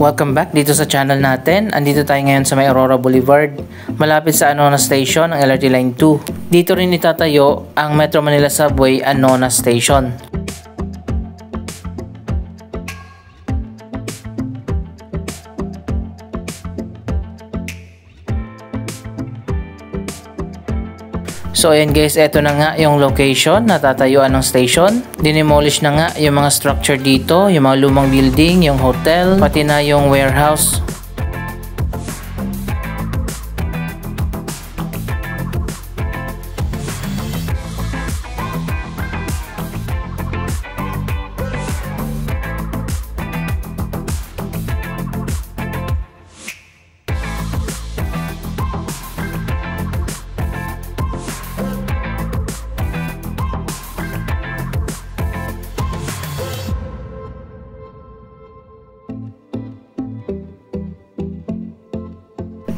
Welcome back dito sa channel natin. Andito tayo ngayon sa may Aurora Boulevard, malapit sa Anona Station ang LRT Line 2. Dito rin itatayo ang Metro Manila Subway Anona Station. So ayan guys, eto na nga yung location na tatayuan ng station. Dinimolish na nga yung mga structure dito, yung mga lumang building, yung hotel, pati na yung warehouse.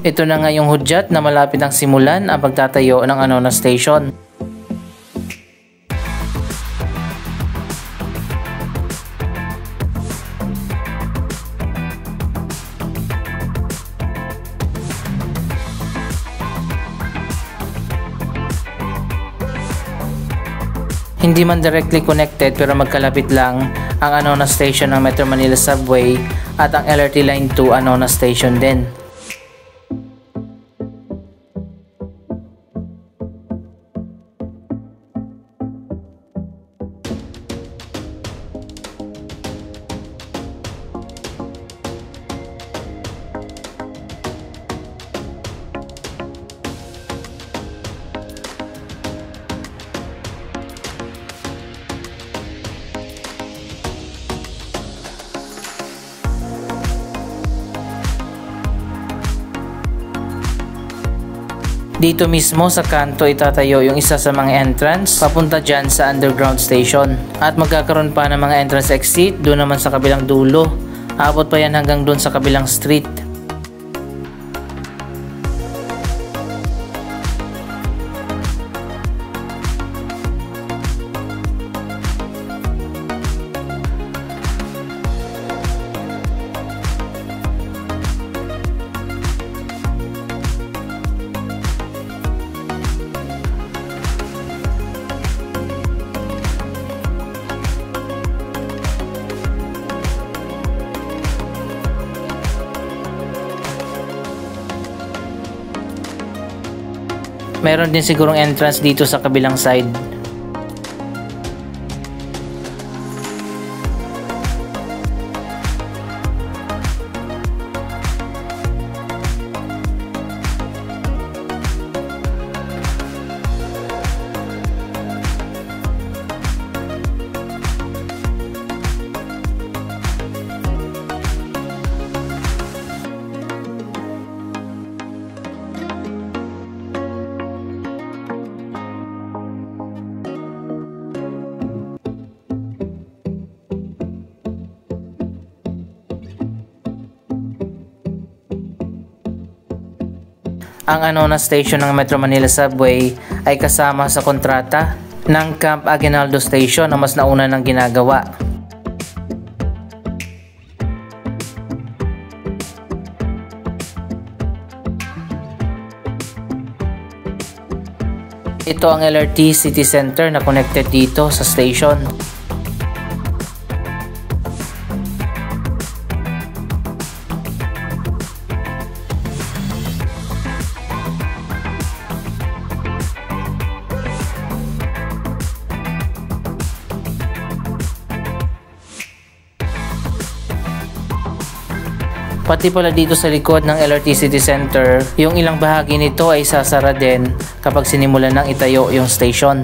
Ito na nga yung hudyat na malapit ang simulan ang pagtatayo ng Anona Station. Hindi man directly connected pero magkalapit lang ang Anona Station ng Metro Manila Subway at ang LRT Line 2 Anona Station din. Dito mismo sa kanto itatayo yung isa sa mga entrance papunta dyan sa underground station. At magkakaroon pa ng mga entrance exit doon naman sa kabilang dulo. Abot pa yan hanggang doon sa kabilang street. Meron din sigurong entrance dito sa kabilang side. Ang Anona Station ng Metro Manila Subway ay kasama sa kontrata ng Camp Aguinaldo Station na mas nauna ng ginagawa. Ito ang LRT City Center na connected dito sa station. Pati pala dito sa likod ng LRT City Center, yung ilang bahagi nito ay sasara din kapag sinimulan ng itayo yung station.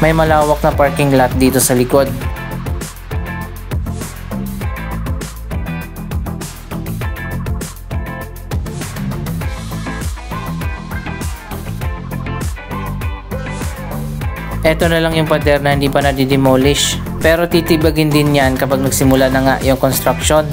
May malawak na parking lot dito sa likod. Eto na lang yung pader na hindi pa nadidemolish. Pero titibagin din yan kapag nagsimula na nga yung construction.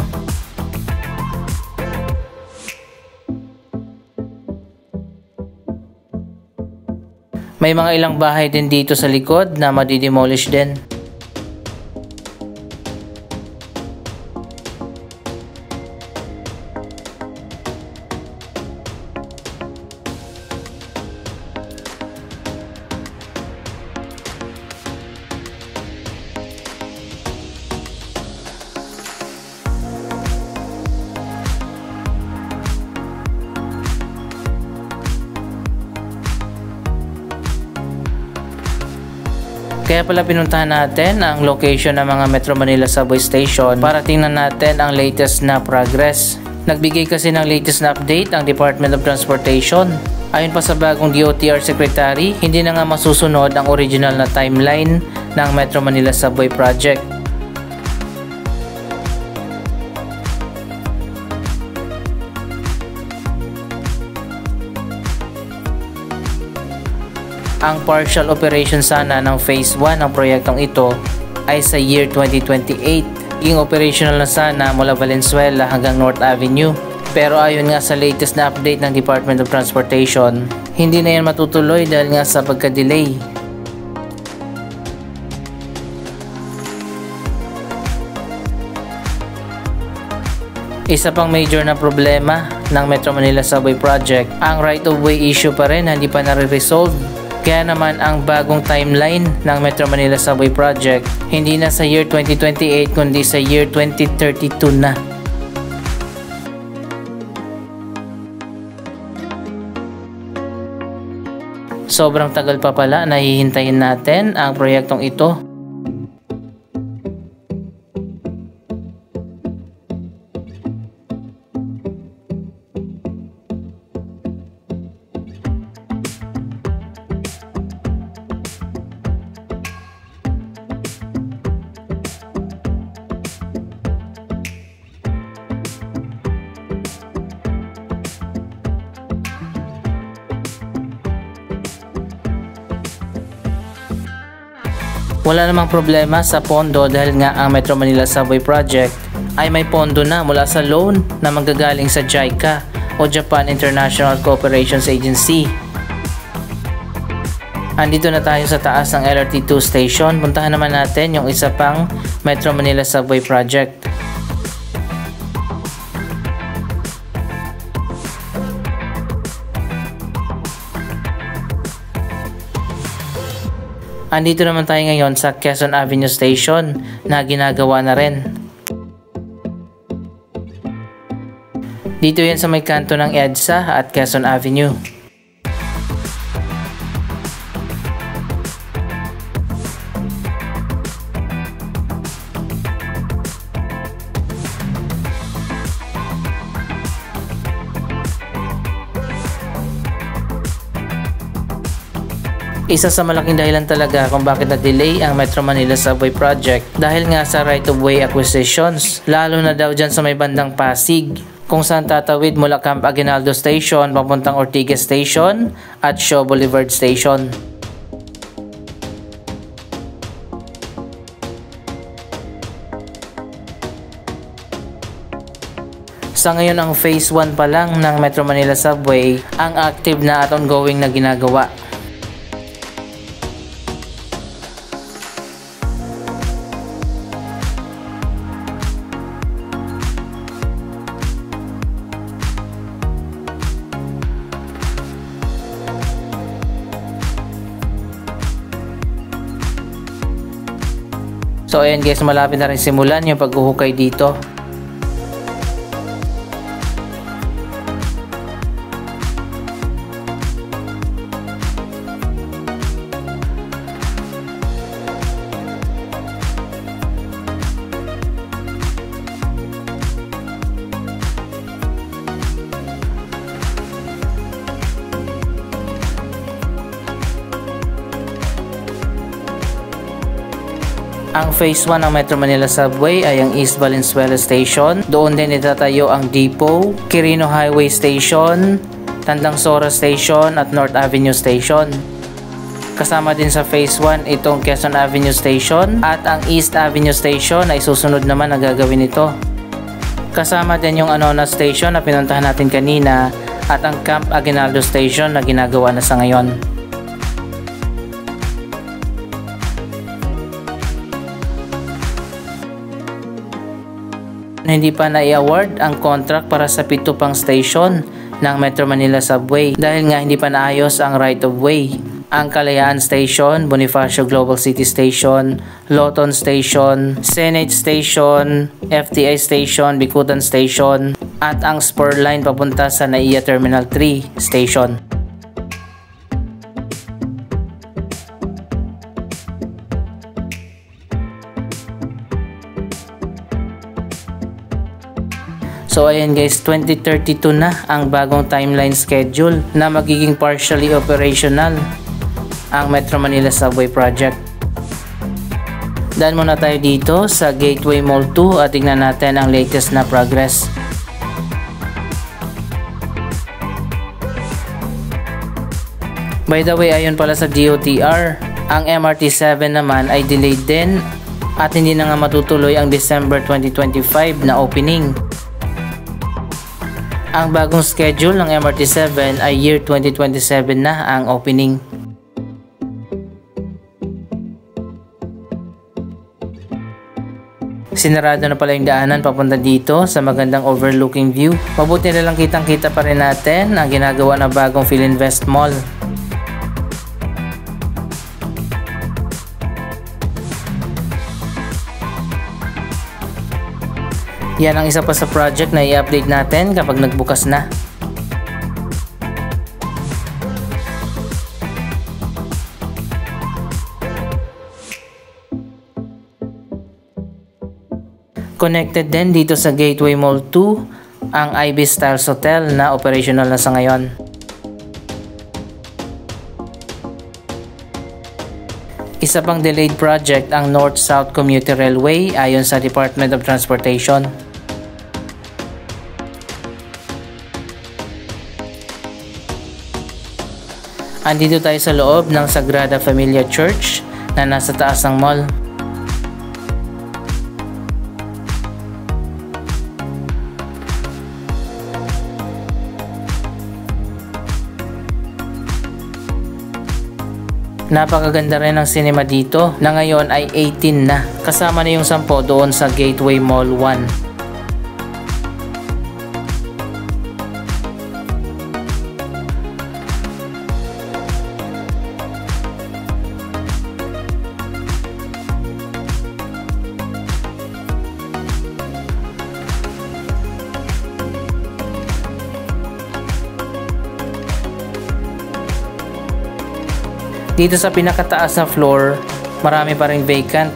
May mga ilang bahay din dito sa likod na madidemolish din. Kaya pala pinuntahan natin ang location ng mga Metro Manila Subway Station para tingnan natin ang latest na progress. Nagbigay kasi ng latest na update ang Department of Transportation. Ayon pa sa bagong DOTR Secretary, hindi na nga masusunod ang original na timeline ng Metro Manila Subway Project. Ang partial operation sana ng Phase 1 ng proyektong ito ay sa year 2028. Yung operational na sana mula Valenzuela hanggang North Avenue. Pero ayon nga sa latest na update ng Department of Transportation, hindi na yan matutuloy dahil nga sa pagka-delay. Isa pang major na problema ng Metro Manila Subway Project, ang right-of-way issue pa rin hindi pa nare-resolve. Kaya naman ang bagong timeline ng Metro Manila Subway Project hindi na sa year 2028 kundi sa year 2032 na. Sobrang tagal pa pala na hihintayin natin ang proyektong ito. Wala namang problema sa pondo dahil nga ang Metro Manila Subway Project ay may pondo na mula sa loan na manggagaling sa JICA o Japan International Cooperation Agency. Andito na tayo sa taas ng LRT2 station. Puntahan naman natin yung isa pang Metro Manila Subway Project. Andito naman tayo ngayon sa Quezon Avenue Station na ginagawa na rin. Dito yan sa may kanto ng EDSA at Quezon Avenue. Isa sa malaking dahilan talaga kung bakit na-delay ang Metro Manila Subway Project dahil nga sa right-of-way acquisitions, lalo na daw dyan sa may bandang Pasig, kung saan tatawid mula Camp Aguinaldo Station papuntang Ortigas Station at Shaw Boulevard Station. Sa ngayon ang Phase 1 pa lang ng Metro Manila Subway ang active na at ongoing na ginagawa. So ayan guys, malapit na rin simulan yung paghuhukay dito. Ang Phase 1 ng Metro Manila Subway ay ang East Valenzuela Station. Doon din itatayo ang Depot, Quirino Highway Station, Tandang Sora Station at North Avenue Station. Kasama din sa Phase 1 itong Quezon Avenue Station at ang East Avenue Station ay susunod naman na gagawin ito. Kasama din yung Anona Station na pinuntahan natin kanina at ang Camp Aguinaldo Station na ginagawa na sa ngayon. Hindi pa na-i-award ang contract para sa 7 pang station ng Metro Manila Subway dahil nga hindi pa naayos ang right of way. Ang Kalayaan Station, Bonifacio Global City Station, Loton Station, Senate Station, FTI Station, Bicutan Station, at ang spur line papunta sa NAIA Terminal 3 Station. So ayan guys, 2032 na ang bagong timeline schedule na magiging partially operational ang Metro Manila Subway Project. Dahil muna tayo dito sa Gateway Mall 2 at tingnan natin ang latest na progress. By the way, ayon pala sa DOTR, ang MRT 7 naman ay delayed din at hindi na nga matutuloy ang December 2025 na opening. Ang bagong schedule ng MRT 7 ay year 2027 na ang opening. Sinarado na pala yung daanan papunta dito sa magandang overlooking view. Mabuti na lang kitang-kita pa rin natin ang ginagawa na bagong Philinvest Mall. Yan ang isa pa sa project na i-update natin kapag nagbukas na. Connected din dito sa Gateway Mall 2 ang Ibis Styles Hotel na operational na sa ngayon. Isa pang delayed project ang North-South Commuter Railway ayon sa Department of Transportation. Andito tayo sa loob ng Sagrada Familia Church na nasa taas ng mall. Napakaganda rin ng cinema dito na ngayon ay 18 na. Kasama na yung 10 doon sa Gateway Mall 1. Dito sa pinakataas na floor, marami pa ring vacant.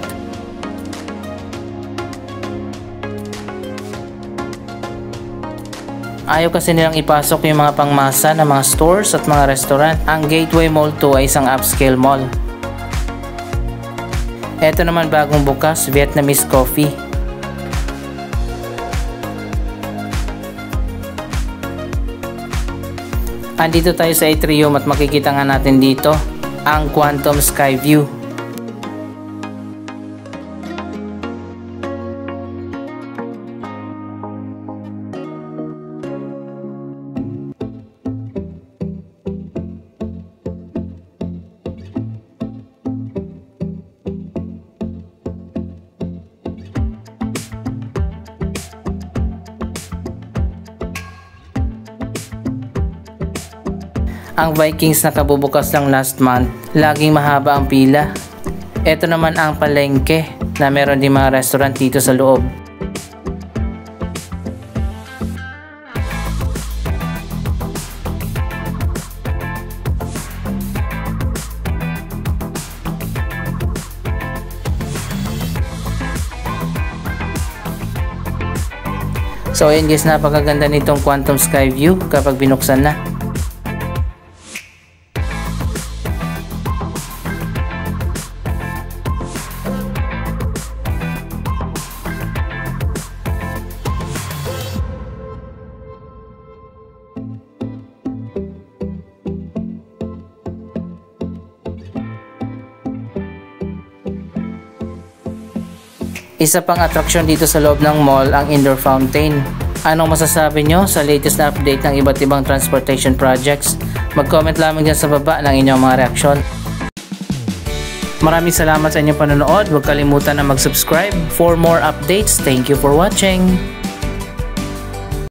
Ayaw kasi nilang ipasok yung mga pangmasa ng mga stores at mga restaurant. Ang Gateway Mall 2 ay isang upscale mall. Ito naman bagong bukas, Vietnamese Coffee. Andito tayo sa atrium at makikita nga natin dito ang Quantum Sky View. Ang Vikings na kabubukas lang last month, laging mahaba ang pila. Ito naman ang palengke na meron din mga restaurant dito sa loob. So ayun guys, napakaganda nitong Quantum Sky View kapag binuksan na. Isa pang atraksyon dito sa loob ng mall ang indoor fountain. Anong masasabi nyo sa latest na update ng iba't ibang transportation projects? Mag-comment lamang dyan sa baba ng inyong mga reaksyon. Maraming salamat sa inyong panonood. Huwag kalimutan na mag-subscribe for more updates. Thank you for watching!